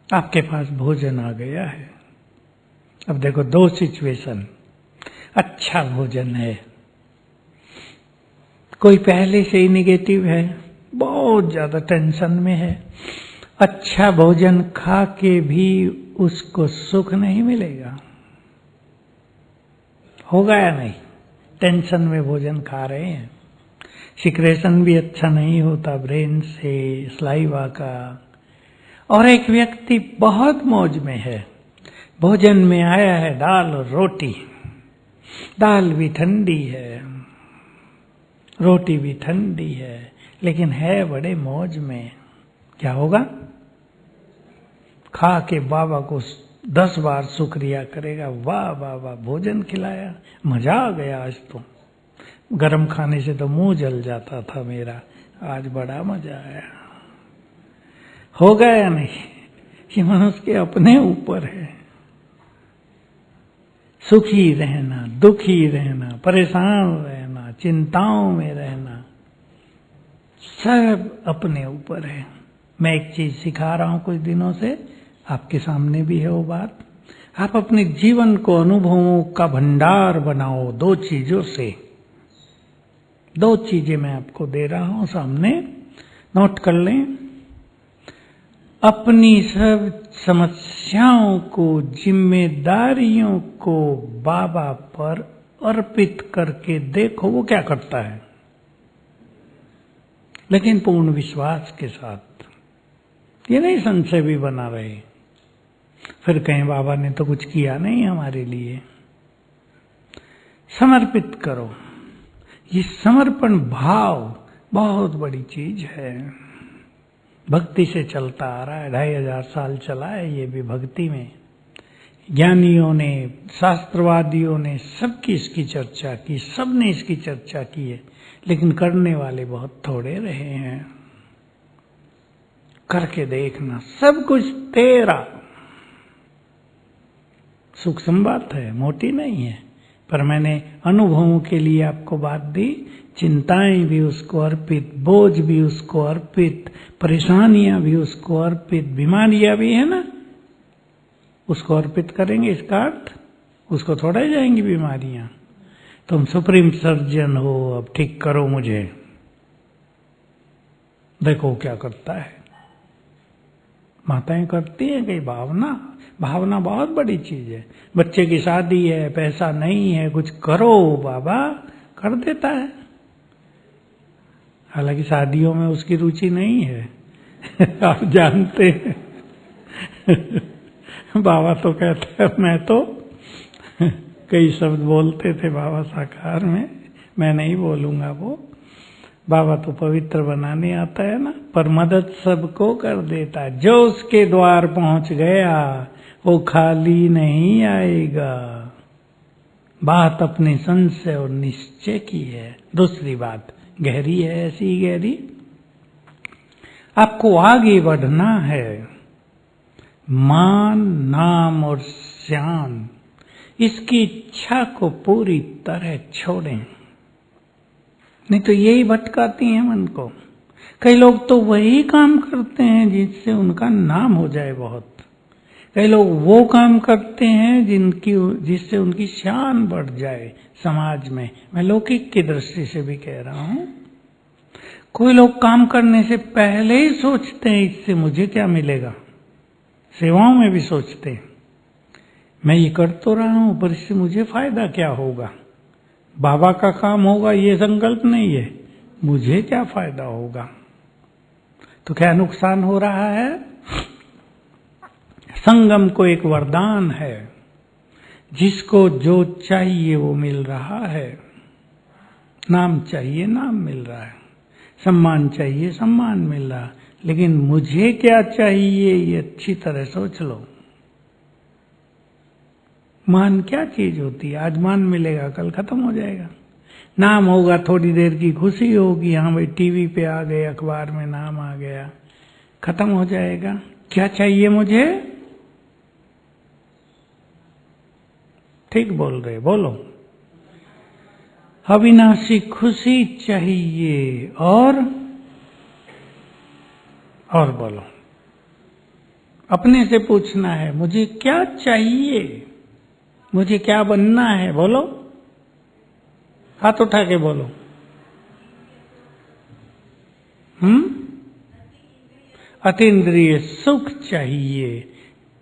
आपके पास भोजन आ गया है। अब देखो, दो सिचुएशन। अच्छा भोजन है, कोई पहले से ही निगेटिव है, बहुत ज्यादा टेंशन में है। अच्छा भोजन खा के भी उसको सुख नहीं मिलेगा। होगा या नहीं? टेंशन में भोजन खा रहे हैं, सिक्रेशन भी अच्छा नहीं होता ब्रेन से, स्लाइवा का। और एक व्यक्ति बहुत मौज में है, भोजन में आया है दाल और रोटी। दाल भी ठंडी है, रोटी भी ठंडी है, लेकिन है बड़े मौज में। क्या होगा? खा के बाबा को 10 बार शुक्रिया करेगा, वाह वाह वाह, भोजन खिलाया, मजा आ गया आज तो। गरम खाने से तो मुंह जल जाता था मेरा, आज बड़ा मजा आया। होगा या नहीं? कि मनुष्य के अपने ऊपर है। सुखी रहना, दुखी रहना, परेशान रहना, चिंताओं में रहना, सब अपने ऊपर है। मैं एक चीज सिखा रहा हूं कुछ दिनों से, आपके सामने भी है वो बात। आप अपने जीवन को अनुभवों का भंडार बनाओ दो चीजों से। दो चीजें मैं आपको दे रहा हूं सामने, नोट कर लें। अपनी सब समस्याओं को, जिम्मेदारियों को बाबा पर अर्पित करके देखो वो क्या करता है, लेकिन पूर्ण विश्वास के साथ। ये नहीं संशय भी बना रहे, फिर कहें बाबा ने तो कुछ किया नहीं हमारे लिए। समर्पित करो। ये समर्पण भाव बहुत बड़ी चीज है। भक्ति से चलता आ रहा है, 2500 साल चला है ये भी भक्ति में। ज्ञानियों ने, शास्त्रवादियों ने सबकी इसकी चर्चा की, सबने इसकी चर्चा की है, लेकिन करने वाले बहुत थोड़े रहे हैं। करके देखना, सब कुछ तेरा। सूक्ष्म बात है, मोटी नहीं है, पर मैंने अनुभवों के लिए आपको बात दी। चिंताएं भी उसको अर्पित, बोझ भी उसको अर्पित, परेशानियां भी उसको अर्पित, बीमारियां भी है ना, उसको अर्पित करेंगे। इसका अर्थ उसको थोड़ा ही जाएंगी बीमारियां। तुम सुप्रीम सर्जन हो, अब ठीक करो मुझे। देखो क्या करता है। माताएं करती हैं कई भावना। भावना बहुत बड़ी चीज है। बच्चे की शादी है, पैसा नहीं है, कुछ करो बाबा, कर देता है। हालांकि शादियों में उसकी रुचि नहीं है आप जानते हैं बाबा तो कहते हैं, मैं तो कई शब्द बोलते थे बाबा साकार में, मैं नहीं बोलूंगा वो। बाबा तो पवित्र बनाने आता है ना, पर मदद सबको कर देता है। जो उसके द्वार पहुंच गया वो खाली नहीं आएगा। बात अपने संशय और निश्चय की है। दूसरी बात गहरी है, ऐसी गहरी, आपको आगे बढ़ना है। मान, नाम और श्यान, इसकी इच्छा को पूरी तरह छोड़ें, नहीं तो यही भटकाती है मन को। कई लोग तो वही काम करते हैं जिससे उनका नाम हो जाए बहुत। कई लोग वो काम करते हैं जिससे उनकी शान बढ़ जाए समाज में। मैं लौकिक की दृष्टि से भी कह रहा हूं। कोई लोग काम करने से पहले ही सोचते हैं इससे मुझे क्या मिलेगा। सेवाओं में भी सोचते हैं, मैं ये कर तो रहा हूं पर इससे मुझे फायदा क्या होगा। बाबा का काम होगा ये संकल्प नहीं है, मुझे क्या फायदा होगा। तो क्या नुकसान हो रहा है। संगम को एक वरदान है, जिसको जो चाहिए वो मिल रहा है। नाम चाहिए, नाम मिल रहा है। सम्मान चाहिए, सम्मान मिल रहा है। लेकिन मुझे क्या चाहिए ये अच्छी तरह सोच लो। मान क्या चीज होती है। आज मान मिलेगा, कल खत्म हो जाएगा। नाम होगा, थोड़ी देर की खुशी होगी, हाँ भाई टीवी पे आ गए, अखबार में नाम आ गया, खत्म हो जाएगा। क्या चाहिए मुझे। ठीक बोल रहे, बोलो। अविनाशी खुशी चाहिए और बोलो। अपने से पूछना है मुझे क्या चाहिए, मुझे क्या बनना है। बोलो, हाथ उठा के बोलो। अतीन्द्रिय सुख चाहिए।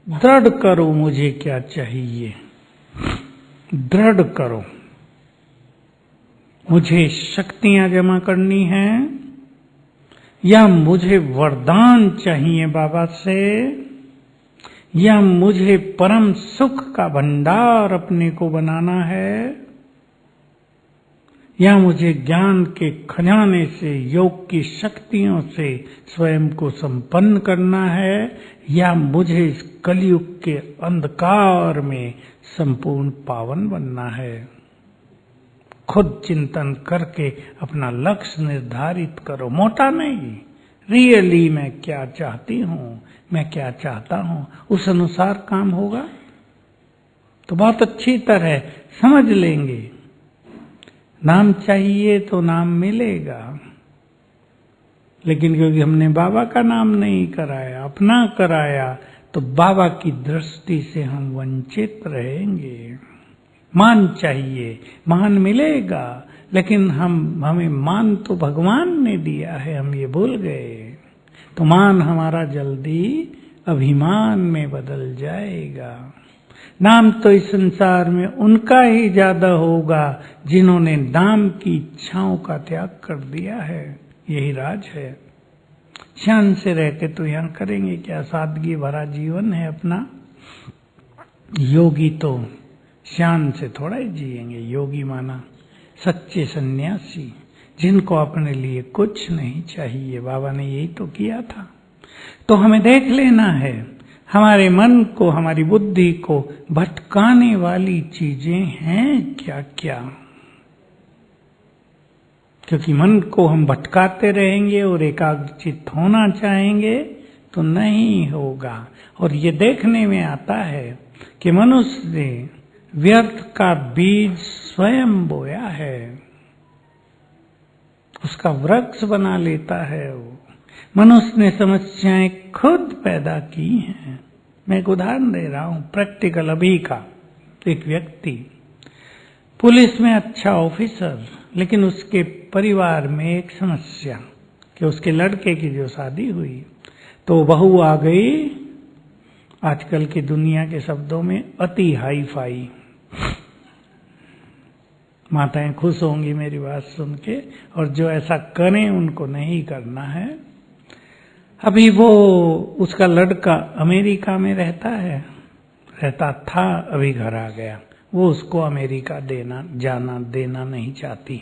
दृढ़ करो मुझे क्या चाहिए, दृढ़ करो। मुझे शक्तियां जमा करनी है या मुझे वरदान चाहिए बाबा से, या मुझे परम सुख का भंडार अपने को बनाना है, या मुझे ज्ञान के खजाने से, योग की शक्तियों से स्वयं को संपन्न करना है, या मुझे इस कलयुग के अंधकार में संपूर्ण पावन बनना है। खुद चिंतन करके अपना लक्ष्य निर्धारित करो। मोटा नहीं, रियली मैं क्या चाहती हूँ, मैं क्या चाहता हूँ, उस अनुसार काम होगा तो बहुत अच्छी तरह समझ लेंगे। नाम चाहिए तो नाम मिलेगा, लेकिन क्योंकि हमने बाबा का नाम नहीं कराया, अपना कराया, तो बाबा की दृष्टि से हम वंचित रहेंगे। मान चाहिए, मान मिलेगा, लेकिन हमें मान तो भगवान ने दिया है, हम ये भूल गए। तो मान हमारा जल्दी अभिमान में बदल जाएगा। नाम तो इस संसार में उनका ही ज्यादा होगा जिन्होंने नाम की इच्छाओं का त्याग कर दिया है। यही राज है। शान से रह के तो यहाँ करेंगे क्या, सादगी भरा जीवन है अपना। योगी तो शान से थोड़ा ही जिएंगे। योगी माना सच्चे सन्यासी, जिनको अपने लिए कुछ नहीं चाहिए। बाबा ने यही तो किया था। तो हमें देख लेना है हमारे मन को, हमारी बुद्धि को भटकाने वाली चीजें हैं क्या क्या। क्योंकि मन को हम भटकाते रहेंगे और एकाग्रचित होना चाहेंगे तो नहीं होगा। और ये देखने में आता है कि मनुष्य ने व्यर्थ का बीज स्वयं बोया है, उसका वृक्ष बना लेता है वो। मनुष्य ने समस्याएं खुद पैदा की हैं। मैं एक उदाहरण दे रहा हूं प्रैक्टिकल अभी का। एक व्यक्ति पुलिस में अच्छा ऑफिसर, लेकिन उसके परिवार में एक समस्या कि उसके लड़के की जो शादी हुई तो बहू आ गई आजकल की दुनिया के शब्दों में अति हाई फाई। माताएं खुश होंगी मेरी बात सुन के, और जो ऐसा करें उनको नहीं करना है। अभी वो उसका लड़का अमेरिका में रहता था, अभी घर आ गया। वो उसको अमेरिका देना नहीं चाहती,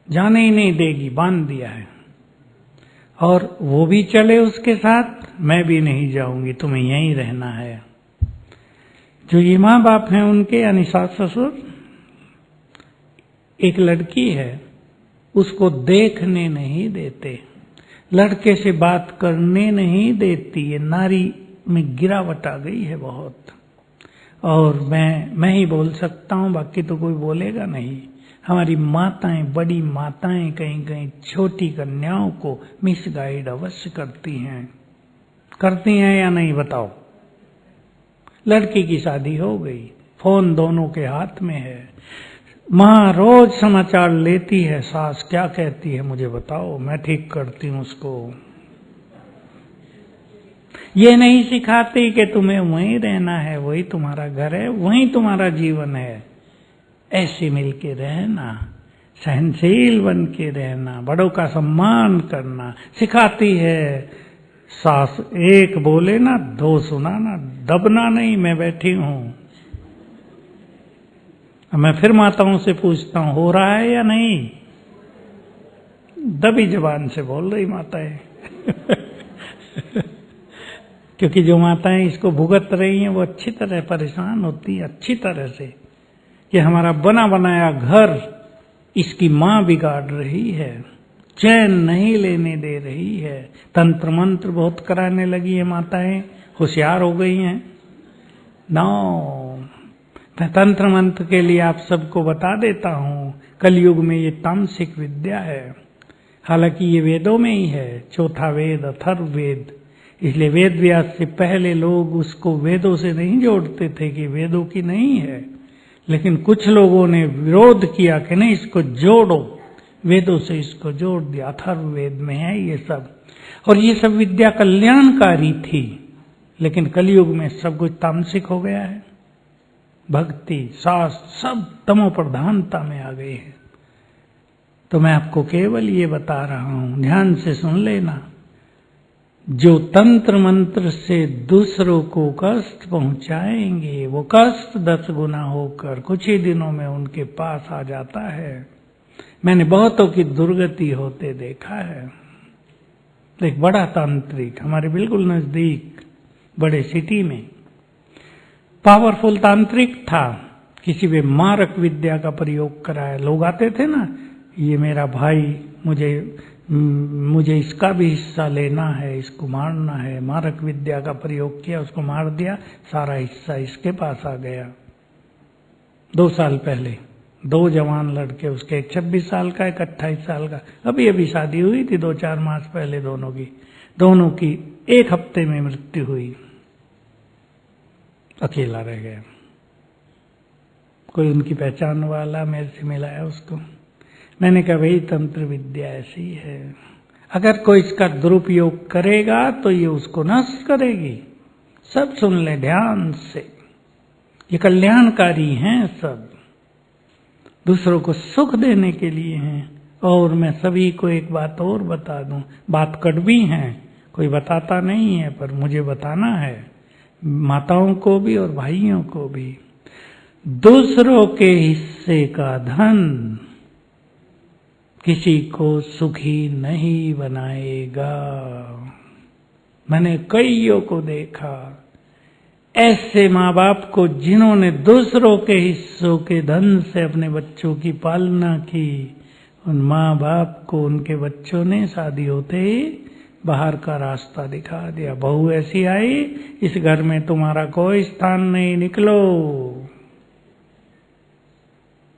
जाने ही नहीं देगी, बांध दिया है। और वो भी चले उसके साथ, मैं भी नहीं जाऊंगी, तुम्हें यहीं रहना है। जो ये माँ बाप हैं उनके, यानी सास ससुर, एक लड़की है उसको देखने नहीं देते, लड़के से बात करने नहीं देती। ये नारी में गिरावट आ गई है बहुत। और मैं ही बोल सकता हूँ, बाकी तो कोई बोलेगा नहीं। हमारी माताएं, बड़ी माताएं कहीं कहीं छोटी कन्याओं को मिसगाइड अवश्य करती हैं या नहीं बताओ। लड़की की शादी हो गई, फोन दोनों के हाथ में है, माँ रोज समाचार लेती है, सास क्या कहती है मुझे बताओ, मैं ठीक करती हूँ उसको। ये नहीं सिखाती कि तुम्हें वहीं रहना है, वही तुम्हारा घर है, वही तुम्हारा जीवन है। ऐसे मिलके रहना, सहनशील बन के रहना, बड़ों का सम्मान करना सिखाती है। सास एक बोले ना, दो सुनाना, दबना नहीं, मैं बैठी हूँ। मैं फिर माताओं से पूछता हूँ, हो रहा है या नहीं? दबी जबान से बोल रही माताएं क्योंकि जो माताएं इसको भुगत रही हैं वो अच्छी तरह परेशान होती है, अच्छी तरह से, कि हमारा बना बनाया घर इसकी माँ बिगाड़ रही है, चैन नहीं लेने दे रही है। तंत्र मंत्र बहुत कराने लगी है माताएं, होशियार हो गई हैं। तंत्र मंत्र के लिए आप सबको बता देता हूँ, कलयुग में ये तामसिक विद्या है। हालांकि ये वेदों में ही है, चौथा वेद अथर्ववेद, इसलिए वेद व्यास से पहले लोग उसको वेदों से नहीं जोड़ते थे कि वेदों की नहीं है। लेकिन कुछ लोगों ने विरोध किया कि नहीं, इसको जोड़ो, वेदों से इसको जोड़ दिया, अथर्ववेद में है ये सब। और ये सब विद्या कल्याणकारी थी, लेकिन कलयुग में सब कुछ तामसिक हो गया है। भक्ति, शास्त्र सब तमो प्रधानता में आ गए हैं। तो मैं आपको केवल ये बता रहा हूं, ध्यान से सुन लेना। जो तंत्र मंत्र से दूसरों को कष्ट पहुंचाएंगे, वो कष्ट 10 गुना होकर कुछ ही दिनों में उनके पास आ जाता है। मैंने बहुतों की दुर्गति होते देखा है। एक बड़ा तांत्रिक हमारे बिल्कुल नजदीक बड़े सिटी में पावरफुल तांत्रिक था, किसी भी मारक विद्या का प्रयोग कराया। लोग आते थे ना, ये मेरा भाई, मुझे इसका भी हिस्सा लेना है, इसको मारना है। मारक विद्या का प्रयोग किया, उसको मार दिया, सारा हिस्सा इसके पास आ गया। 2 साल पहले 2 जवान लड़के, उसके एक 26 साल का, एक 28 साल का, अभी शादी हुई थी 2-4 मास पहले दोनों की 1 हफ्ते में मृत्यु हुई। अकेला रह गया। कोई उनकी पहचान वाला मेरे से मिलाया उसको। मैंने कहा भाई तंत्र विद्या ऐसी है, अगर कोई इसका दुरुपयोग करेगा तो ये उसको नष्ट करेगी। सब सुन ले ध्यान से, ये कल्याणकारी हैं, सब दूसरों को सुख देने के लिए हैं। और मैं सभी को एक बात और बता दूं, बात कड़वी है, कोई बताता नहीं है, पर मुझे बताना है, माताओं को भी और भाइयों को भी। दूसरों के हिस्से का धन किसी को सुखी नहीं बनाएगा। मैंने कईयों को देखा, ऐसे माँ बाप को जिन्होंने दूसरों के हिस्सों के धन से अपने बच्चों की पालना की। उन माँ बाप को उनके बच्चों ने शादी होते ही बाहर का रास्ता दिखा दिया। बहू ऐसी आई, इस घर में तुम्हारा कोई स्थान नहीं, निकलो।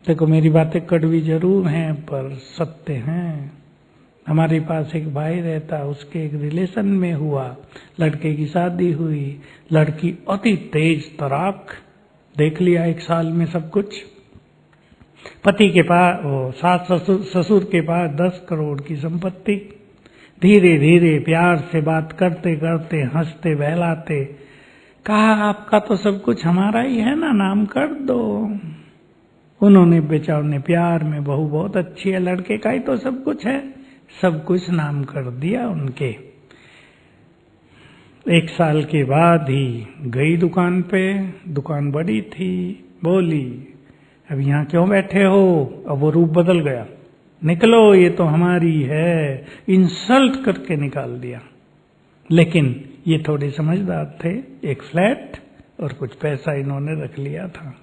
देखो मेरी बातें कड़वी जरूर हैं पर सत्य हैं। हमारे पास एक भाई रहता, उसके एक रिलेशन में हुआ, लड़के की शादी हुई, लड़की अति तेज तराक, देख लिया 1 साल में सब कुछ। पति के पास, सास ससुर के पास 10 करोड़ की संपत्ति। धीरे धीरे प्यार से बात करते करते, हंसते बहलाते, कहा आपका तो सब कुछ हमारा ही है ना, नाम कर दो। उन्होंने बेचारों ने प्यार में, बहू बहुत अच्छी है, लड़के का ही तो सब कुछ है, सब कुछ नाम कर दिया उनके। 1 साल के बाद ही गई दुकान पे, दुकान बड़ी थी, बोली अब यहाँ क्यों बैठे हो? अब वो रूप बदल गया, निकलो ये तो हमारी है, इंसल्ट करके निकाल दिया। लेकिन ये थोड़े समझदार थे, एक फ्लैट और कुछ पैसा इन्होंने रख लिया था।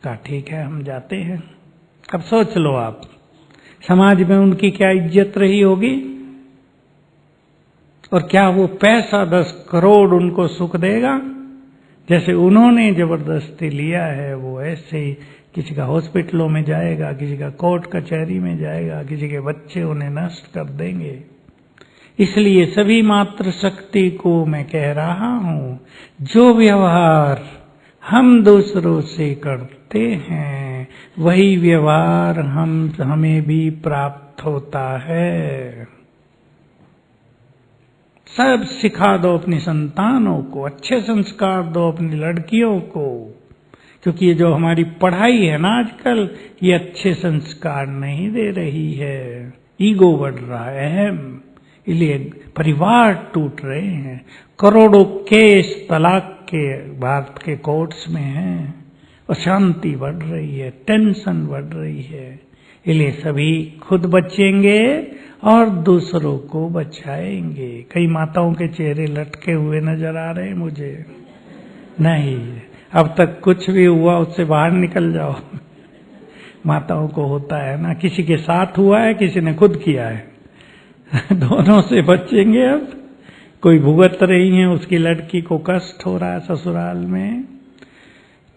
कहा ठीक है हम जाते हैं। अब सोच लो आप, समाज में उनकी क्या इज्जत रही होगी, और क्या वो पैसा 10 करोड़ उनको सुख देगा? जैसे उन्होंने जबरदस्ती लिया है, वो ऐसे ही किसी का हॉस्पिटलों में जाएगा, किसी का कोर्ट कचहरी में जाएगा, किसी के बच्चे उन्हें नष्ट कर देंगे। इसलिए सभी मात्र शक्ति को मैं कह रहा हूं, जो व्यवहार हम दूसरों से करते हैं वही व्यवहार हमें भी प्राप्त होता है। सब सिखा दो अपनी संतानों को, अच्छे संस्कार दो अपनी लड़कियों को, क्योंकि ये जो हमारी पढ़ाई है ना आजकल, ये अच्छे संस्कार नहीं दे रही है। ईगो बढ़ रहा है, अहम, इसलिए परिवार टूट रहे हैं। करोड़ों केस तलाक के भारत के कोर्ट्स में हैं, अशांति बढ़ रही है, टेंशन बढ़ रही है। इसलिए सभी खुद बचेंगे और दूसरों को बचाएंगे। कई माताओं के चेहरे लटके हुए नजर आ रहे हैं मुझे। नहीं, अब तक कुछ भी हुआ उससे बाहर निकल जाओ। माताओं को होता है ना, किसी के साथ हुआ है, किसी ने खुद किया है। दोनों से बचेंगे। अब कोई भुगत रही है, उसकी लड़की को कष्ट हो रहा है ससुराल में,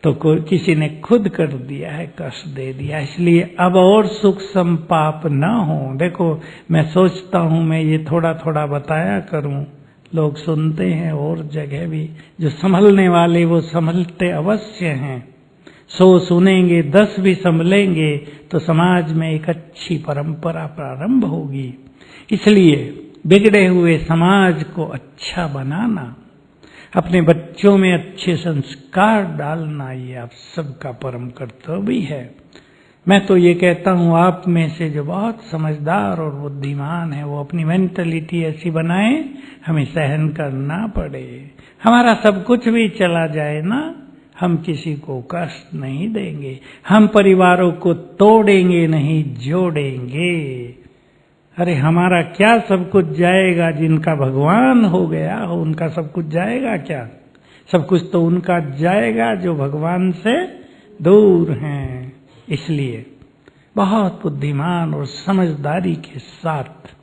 तो कोई किसी ने खुद कर दिया है, कष्ट दे दिया। इसलिए अब और सुख संपाप न हो। देखो मैं सोचता हूं मैं ये थोड़ा थोड़ा बताया करूं, लोग सुनते हैं और जगह भी, जो संभलने वाले वो संभलते अवश्य हैं। 100 सुनेंगे, 10 भी संभलेंगे तो समाज में एक अच्छी परंपरा प्रारंभ होगी। इसलिए बिगड़े हुए समाज को अच्छा बनाना, अपने बच्चों में अच्छे संस्कार डालना, ये आप सबका परम कर्तव्य है। मैं तो ये कहता हूँ, आप में से जो बहुत समझदार और बुद्धिमान है, वो अपनी मेंटलिटी ऐसी बनाए हमें सहन करना पड़े। हमारा सब कुछ भी चला जाए ना, हम किसी को कष्ट नहीं देंगे, हम परिवारों को तोड़ेंगे नहीं, जोड़ेंगे। अरे हमारा क्या सब कुछ जाएगा? जिनका भगवान हो गया हो उनका सब कुछ जाएगा क्या? सब कुछ तो उनका जाएगा जो भगवान से दूर हैं। इसलिए बहुत बुद्धिमान और समझदारी के साथ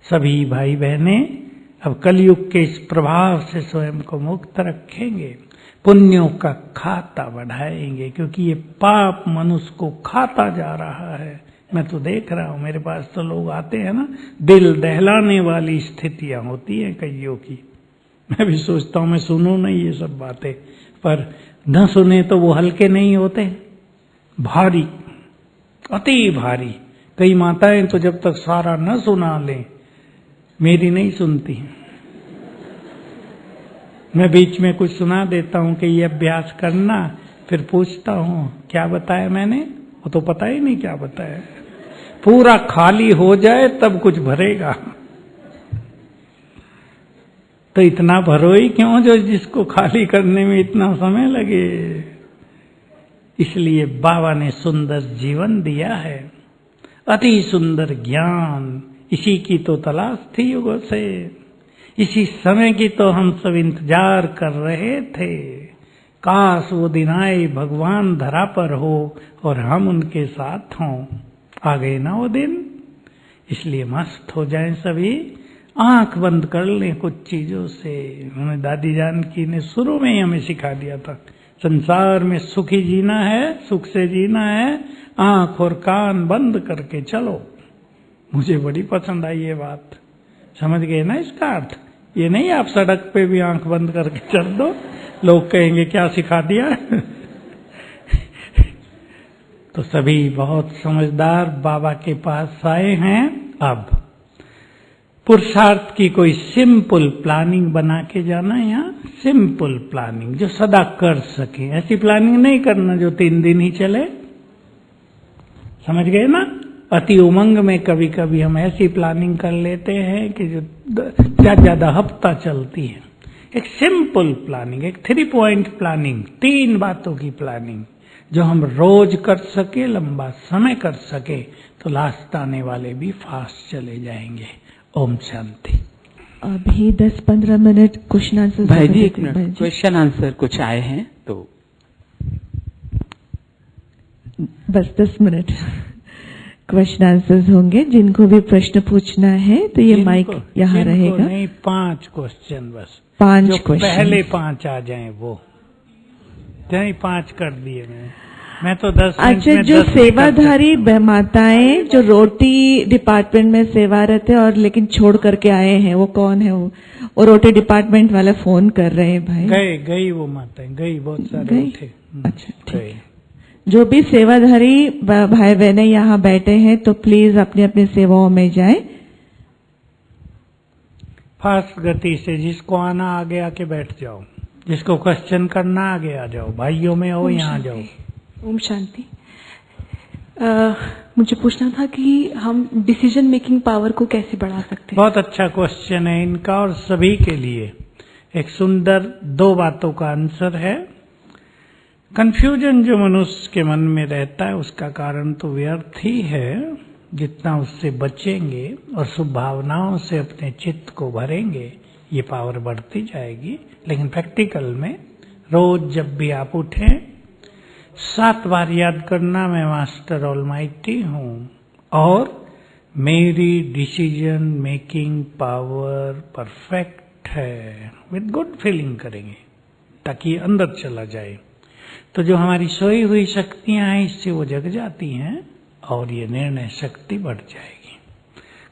सभी भाई बहनें अब कलयुग के इस प्रभाव से स्वयं को मुक्त रखेंगे, पुण्यों का खाता बढ़ाएंगे, क्योंकि ये पाप मनुष्य को खाता जा रहा है। मैं तो देख रहा हूं, मेरे पास तो लोग आते हैं ना, दिल दहलाने वाली स्थितियां होती हैं कईयों की। मैं भी सोचता हूं मैं सुनूं नहीं ये सब बातें, पर न सुने तो वो हल्के नहीं होते, भारी, अति भारी। कई माताएं तो जब तक सारा न सुना लें, मेरी नहीं सुनती। मैं बीच में कुछ सुना देता हूं कि ये अभ्यास करना, फिर पूछता हूं क्या बताया मैंने, वो तो पता ही नहीं क्या बताया। पूरा खाली हो जाए तब कुछ भरेगा, तो इतना भरो ही क्यों जो जिसको खाली करने में इतना समय लगे। इसलिए बाबा ने सुंदर जीवन दिया है, अति सुंदर ज्ञान, इसी की तो तलाश थी युगों से, इसी समय की तो हम सब इंतजार कर रहे थे। काश वो दिन आए, भगवान धरा पर हो और हम उनके साथ हों। आ गए ना वो दिन, इसलिए मस्त हो जाएं सभी, आंख बंद कर लें कुछ चीजों से। हमें दादी जानकी ने शुरू में ही हमें सिखा दिया था, संसार में सुखी जीना है, सुख से जीना है, आंख और कान बंद करके चलो। मुझे बड़ी पसंद आई ये बात, समझ गए ना इसका अर्थ? ये नहीं आप सड़क पे भी आंख बंद करके चल दो, लोग कहेंगे क्या सिखा दिया। तो सभी बहुत समझदार बाबा के पास आए हैं। अब पुरुषार्थ की कोई सिंपल प्लानिंग बना के जाना, यहाँ सिंपल प्लानिंग जो सदा कर सके। ऐसी प्लानिंग नहीं करना जो 3 दिन ही चले, समझ गए ना। अति उमंग में कभी कभी हम ऐसी प्लानिंग कर लेते हैं कि जो ज्यादा हफ्ता चलती है। एक सिंपल प्लानिंग, एक 3 पॉइंट प्लानिंग, 3 बातों की प्लानिंग जो हम रोज कर सके, लंबा समय कर सके, तो लास्ट आने वाले भी फास्ट चले जाएंगे। ओम शांति। अभी 10-15 मिनट क्वेश्चन आंसर। भाई जी एक मिनट, क्वेश्चन आंसर कुछ आए हैं तो बस 10 मिनट क्वेश्चन आंसर्स होंगे। जिनको भी प्रश्न पूछना है तो ये माइक यहाँ रहेगा। नहीं, 5 क्वेश्चन बस, 5 जो क्वेश्चन, पहले 5 आ जाएं वो नहीं। 5 कर दिए मैं तो 10 मिनट अच्छा, में जो 10 सेवाधारी माताएं जो रोटी डिपार्टमेंट में सेवारत है और लेकिन छोड़ करके आए हैं, वो कौन है? वो रोटी डिपार्टमेंट वाला फोन कर रहे हैं भाई। गई वो माताएं गई, बहुत सारे थे। अच्छा ठीक। जो भी सेवाधारी भाई बहने यहाँ बैठे हैं तो प्लीज अपनी अपनी सेवाओं में जाएं। फास्ट गति से, जिसको आना आगे आके बैठ जाओ, जिसको क्वेश्चन करना आगे आ जाओ, भाइयों में हो यहाँ जाओ। ओम शांति। मुझे पूछना था कि हम डिसीजन मेकिंग पावर को कैसे बढ़ा सकते हैं? बहुत अच्छा क्वेश्चन है इनका और सभी के लिए एक सुंदर 2 बातों का आंसर है। कंफ्यूजन जो मनुष्य के मन में रहता है उसका कारण तो व्यर्थ ही है। जितना उससे बचेंगे और शुभ भावनाओं से अपने चित्त को भरेंगे, ये पावर बढ़ती जाएगी। लेकिन प्रैक्टिकल में रोज जब भी आप उठें 7 बार याद करना, मैं मास्टर ऑलमाइटी हूँ और मेरी डिसीजन मेकिंग पावर परफेक्ट है। विद गुड फीलिंग करेंगे ताकि अंदर चला जाए। तो जो हमारी सोई हुई शक्तियां हैं इससे वो जग जाती हैं और ये निर्णय शक्ति बढ़ जाएगी।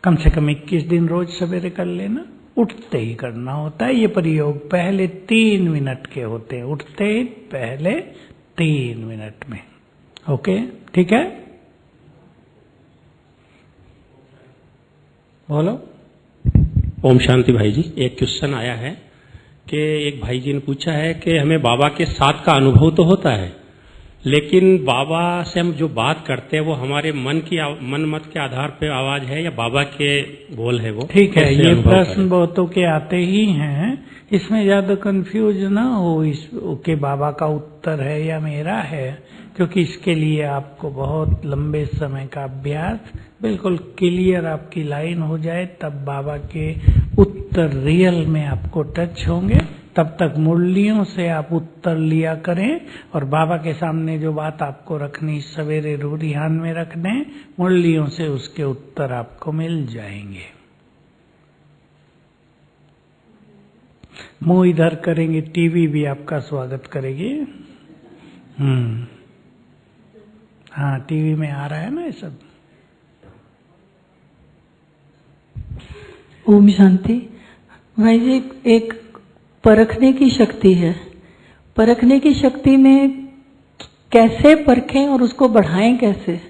कम से कम 21 दिन रोज सवेरे कर लेना, उठते ही करना होता है। ये प्रयोग पहले 3 मिनट के होते हैं, उठते ही पहले 3 मिनट में। ओके, ठीक है, बोलो। ओम शांति भाई जी। एक क्वेश्चन आया है कि एक भाई जी ने पूछा है कि हमें बाबा के साथ का अनुभव तो होता है, लेकिन बाबा से हम जो बात करते हैं वो हमारे मन मत के आधार पे आवाज है या बाबा के बोल है वो? ठीक है, ये प्रश्न बहुतों के आते ही हैं। इसमें ज्यादा कंफ्यूज ना हो इसके बाबा का उत्तर है या मेरा है, क्योंकि इसके लिए आपको बहुत लंबे समय का अभ्यास, बिल्कुल क्लियर आपकी लाइन हो जाए तब बाबा के उत्तर रियल में आपको टच होंगे। तब तक मुरलियों से आप उत्तर लिया करें और बाबा के सामने जो बात आपको रखनी सवेरे ध्यान में रख दें, मुरलियों से उसके उत्तर आपको मिल जाएंगे। मुंह इधर करेंगे, टीवी भी आपका स्वागत करेगी। हाँ, टीवी में आ रहा है ना ये सब। ओम शांति। भाई जी, एक परखने की शक्ति है। परखने की शक्ति में कैसे परखें और उसको बढ़ाएं कैसे?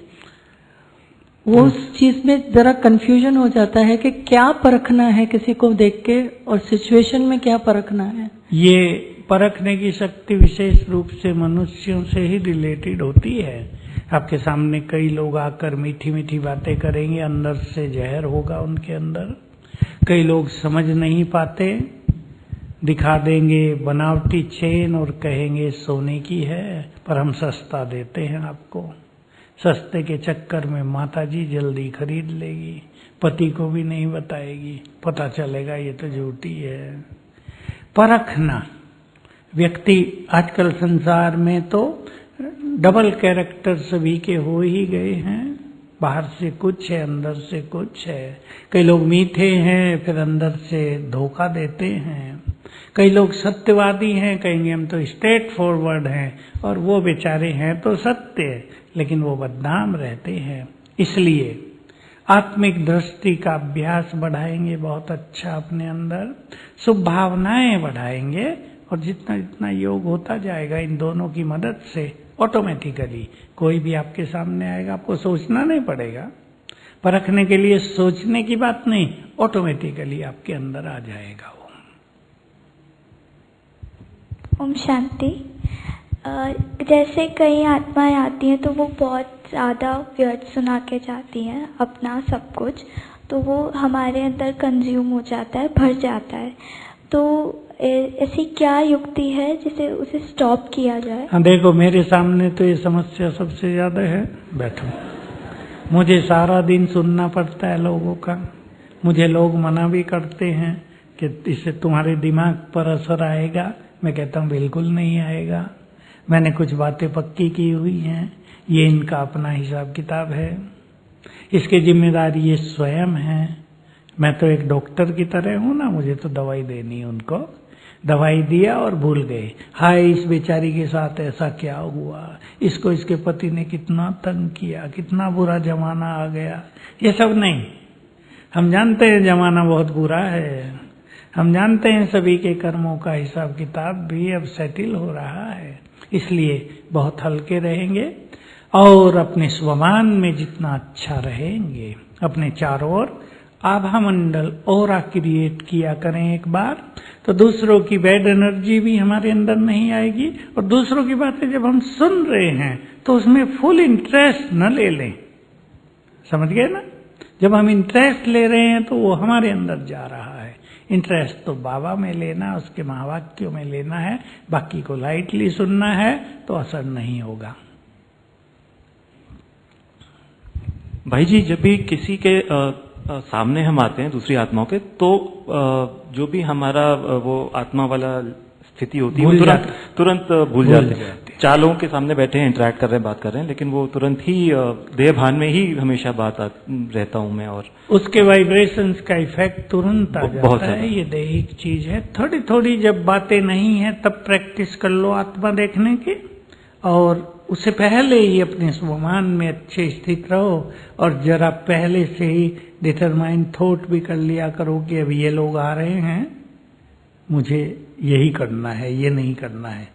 वो उस चीज में जरा कंफ्यूजन हो जाता है कि क्या परखना है किसी को देख के और सिचुएशन में क्या परखना है। ये परखने की शक्ति विशेष रूप से मनुष्यों से ही रिलेटेड होती है। आपके सामने कई लोग आकर मीठी मीठी बातें करेंगे, अंदर से जहर होगा उनके अंदर। कई लोग समझ नहीं पाते, दिखा देंगे बनावटी चेन और कहेंगे सोने की है, पर हम सस्ता देते हैं आपको। सस्ते के चक्कर में माताजी जल्दी खरीद लेगी, पति को भी नहीं बताएगी, पता चलेगा ये तो झूठी है। परखना व्यक्ति, आजकल संसार में तो डबल कैरेक्टर सभी के हो ही गए हैं। बाहर से कुछ है, अंदर से कुछ है। कई लोग मीठे हैं फिर अंदर से धोखा देते हैं। कई लोग सत्यवादी हैं, कहेंगे हम तो स्ट्रेट फॉरवर्ड हैं, और वो बेचारे हैं तो सत्य, लेकिन वो बदनाम रहते हैं। इसलिए आत्मिक दृष्टि का अभ्यास बढ़ाएंगे बहुत अच्छा अपने अंदर, शुभ भावनाएं बढ़ाएंगे, और जितना जितना योग होता जाएगा इन दोनों की मदद से ऑटोमेटिकली कोई भी आपके सामने आएगा, आपको सोचना नहीं पड़ेगा। परखने के लिए सोचने की बात नहीं, ऑटोमेटिकली आपके अंदर आ जाएगा वो। ओम शांति। जैसे कई आत्माएं आती हैं तो वो बहुत ज़्यादा व्यर्थ सुना के जाती हैं अपना सब कुछ, तो वो हमारे अंदर कंज्यूम हो जाता है, भर जाता है। तो ऐसी क्या युक्ति है जिसे उसे स्टॉप किया जाए? हाँ देखो, मेरे सामने तो ये समस्या सबसे ज्यादा है। बैठो, मुझे सारा दिन सुनना पड़ता है लोगों का। मुझे लोग मना भी करते हैं कि इससे तुम्हारे दिमाग पर असर आएगा। मैं कहता हूँ बिल्कुल नहीं आएगा। मैंने कुछ बातें पक्की की हुई हैं, ये इनका अपना हिसाब किताब है, इसकी जिम्मेदारी ये स्वयं है। मैं तो एक डॉक्टर की तरह हूं ना, मुझे तो दवाई देनी है उनको। दवाई दिया और भूल गए। हाय, इस बेचारी के साथ ऐसा क्या हुआ, इसको इसके पति ने कितना तंग किया, कितना बुरा जमाना आ गया। ये सब नहीं। हम जानते हैं जमाना बहुत बुरा है, हम जानते हैं सभी के कर्मों का हिसाब किताब भी अब सेटिल हो रहा है। इसलिए बहुत हल्के रहेंगे और अपने स्वमान में जितना अच्छा रहेंगे, अपने चारों ओर आभा मंडल और क्रिएट किया करें एक बार, तो दूसरों की बैड एनर्जी भी हमारे अंदर नहीं आएगी। और दूसरों की बातें जब हम सुन रहे हैं तो उसमें फुल इंटरेस्ट न ले लें। समझ गए ना? जब हम इंटरेस्ट ले रहे हैं तो वो हमारे अंदर जा रहा है। इंटरेस्ट तो बाबा में लेना, उसके महावाक्यों में लेना है, बाकी को लाइटली सुनना है तो असर नहीं होगा। भाई जी, जब भी किसी के सामने हम आते हैं दूसरी आत्माओं के, तो जो भी हमारा वो आत्मा वाला स्थिति होती है वो तुरंत भूल जाते हैं। चार लोगों के सामने बैठे हैं, इंटरेक्ट कर रहे हैं, बात कर रहे हैं, लेकिन वो तुरंत ही देह भान में ही हमेशा रहता हूं मैं, और उसके वाइब्रेशंस का इफेक्ट तुरंत आ जाता है। ये दैहिक चीज है। थोड़ी थोड़ी जब बातें नहीं है तब प्रैक्टिस कर लो आत्मा देखने की, और उससे पहले ही अपने स्वमान में अच्छे स्थित रहो। और जरा पहले से ही डिटरमाइंड थॉट भी कर लिया करो कि अब ये लोग आ रहे हैं, मुझे यही करना है, ये नहीं करना है।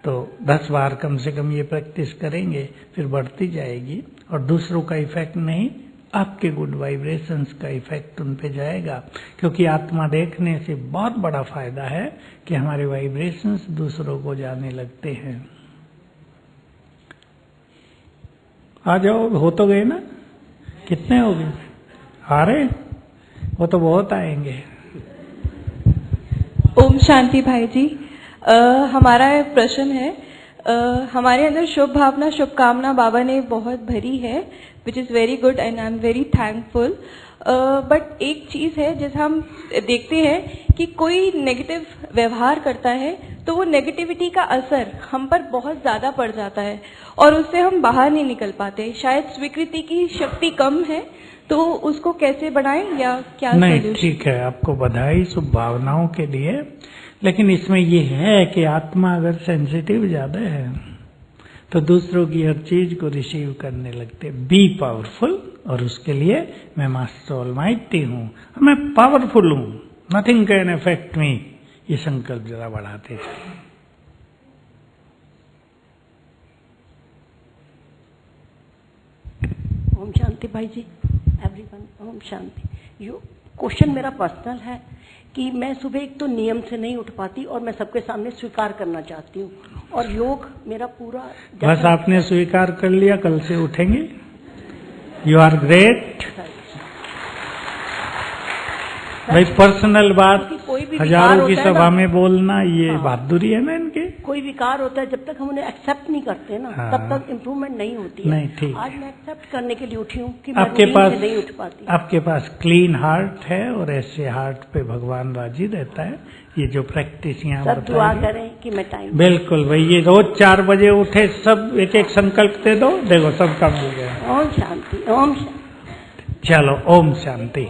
तो 10 बार कम से कम ये प्रैक्टिस करेंगे, फिर बढ़ती जाएगी। और दूसरों का इफेक्ट नहीं, आपके गुड वाइब्रेशंस का इफेक्ट उन पे जाएगा। क्योंकि आत्मा देखने से बहुत बड़ा फायदा है कि हमारे वाइब्रेशंस दूसरों को जाने लगते हैं। आ जाओ, हो तो गए ना? कितने हो गए? आ रहे? वो तो बहुत आएंगे। ओम शांति भाई जी। हमारा एक प्रश्न है। हमारे अंदर शुभ भावना, शुभकामना बाबा ने बहुत भरी है, which is very good and I am very thankful. But एक चीज़ है, जैसे हम देखते हैं कि कोई नेगेटिव व्यवहार करता है तो वो नेगेटिविटी का असर हम पर बहुत ज़्यादा पड़ जाता है और उससे हम बाहर नहीं निकल पाते। शायद स्वीकृति की शक्ति कम है, तो उसको कैसे बढ़ाएं या क्या? नहीं, ठीक है, आपको बधाई शुभ भावनाओं के लिए। लेकिन इसमें ये है कि आत्मा अगर सेंसिटिव ज्यादा है तो दूसरों की हर चीज को रिसीव करने लगते। बी पावरफुल, और उसके लिए मैं मास्टर ऑलमाइटी हूँ, मैं पावरफुल हूँ, नथिंग कैन अफेक्ट मी। ये संकल्प जरा बढ़ाते थे। ओम शांति भाई जी, एवरीवन, ओम शांति। यो क्वेश्चन मेरा पर्सनल है कि मैं सुबह एक तो नियम से नहीं उठ पाती और मैं सबके सामने स्वीकार करना चाहती हूँ, और योग मेरा पूरा बस आपने स्वीकार कर लिया, कल से उठेंगे। यू आर ग्रेट भाई। पर्सनल बात हजारों की सभा में बोलना, ये बहादुरी है ना इनके। कोई विकार होता है, जब तक हम उन्हें एक्सेप्ट नहीं करते ना, तब तक इम्प्रूवमेंट नहीं होती है। नहीं, ठीक। आज मैं एक्सेप्ट करने के लिए उठी हूँ कि आपके मैं पास नहीं उठ पाती। आपके पास क्लीन हार्ट है और ऐसे हार्ट पे भगवान राजी रहता है। ये जो प्रैक्टिस यहाँ सब दुआ करें कि मैं टाइम। बिल्कुल भाई, ये रोज 4 बजे उठे, सब एक एक संकल्प दे दो, देखो सब काम हो गया। ओम शांति, ओम शांति। चलो, ओम शांति।